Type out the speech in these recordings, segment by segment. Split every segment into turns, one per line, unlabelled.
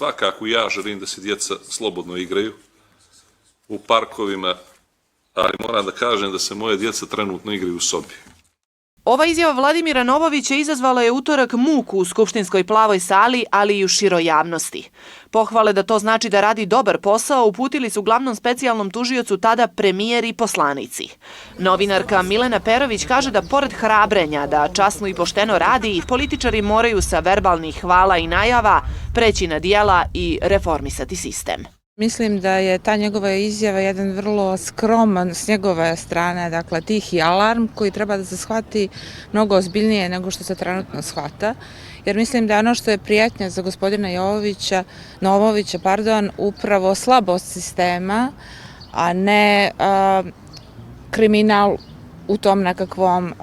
Svakako ja želim da se djeca slobodno igraju u parkovima, ali moram da kažem da se moje djeca trenutno igraju u sobi.
Ova izjava Vladimira Novovića izazvala je utorak muku u skupštinskoj plavoj sali, ali i u široj javnosti. Pohvale da to znači da radi dobar posao uputili su glavnom specijalnom tužiocu tada premijer i poslanici. Novinarka Milena Perović kaže da pored hrabrenja da časno i pošteno radi, političari moraju sa verbalnih hvala i najava preći na dijela i reformisati sistem.
Mislim da je ta njegova izjava jedan vrlo skroman s njegove strane, dakle tihi alarm koji treba da se shvati mnogo ozbiljnije nego što se trenutno shvata. Jer mislim da ono što je prijetnja za gospodina Novovića, upravo slabost sistema, a ne kriminal u tom nekakvom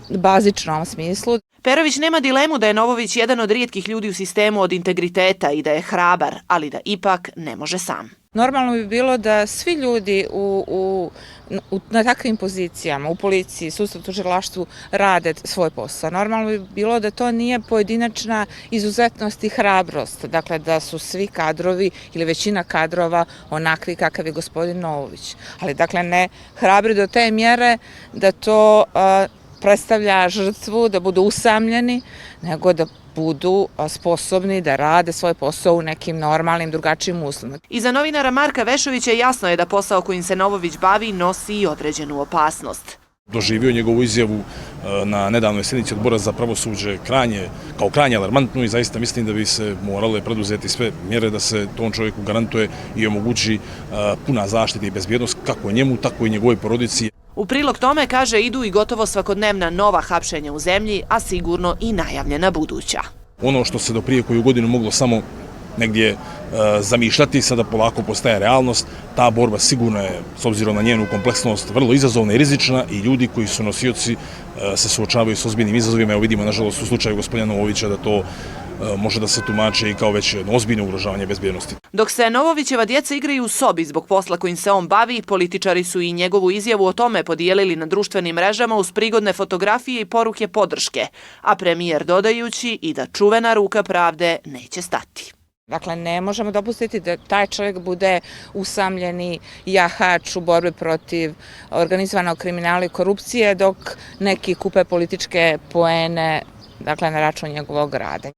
bazičnom smislu.
Perović nema dilemu da je Novović jedan od rijetkih ljudi u sistemu od integriteta i da je hrabar, ali da ipak ne može sam.
Normalno bi bilo da svi ljudi na takvim pozicijama, u policiji, sudstvu, tužilaštvu, rade svoj posao. Normalno bi bilo da to nije pojedinačna izuzetnost i hrabrost, dakle da su svi kadrovi ili većina kadrova onakvi kakav je gospodin Novović. Ali dakle ne hrabri do te mjere da to predstavlja žrtvu, da budu usamljeni, nego da budu sposobni da rade svoj posao u nekim normalnim, drugačijim uslovima.
I za novinara Marka Vešovića jasno je da posao kojim se Novović bavi nosi i određenu opasnost.
Doživio njegovu izjavu na nedavnoj sjednici Odbora za pravosuđe kao krajnje alarmantnu i zaista mislim da bi se morale preduzeti sve mjere da se tom čovjeku garantuje i omogući puna zaštita i bezbjednost kako njemu, tako i njegovoj porodici.
U prilog tome, kaže, idu i gotovo svakodnevna nova hapšenja u zemlji, a sigurno i najavljena buduća.
Ono što se do prije koju godinu moglo samo negdje zamišljati, sada polako postaje realnost. Ta borba sigurno je, s obzirom na njenu kompleksnost, vrlo izazovna i rizična i ljudi koji su nosioci se suočavaju s ozbiljnim izazovima. Evo vidimo, nažalost, u slučaju gospodina Novovića da to može da se tumači i kao već ozbiljno ugrožavanje bezbjednosti.
Dok se Novovićeva djeca igraju u sobi zbog posla kojim se on bavi, političari su i njegovu izjavu o tome podijelili na društvenim mrežama uz prigodne fotografije i poruke podrške, a premijer dodajući i da čuvena ruka pravde neće stati.
Dakle, ne možemo dopustiti da taj čovjek bude usamljeni jahač u borbi protiv organizovanog kriminala i korupcije, dok neki kupe političke poene, dakle, na račun njegovog rada.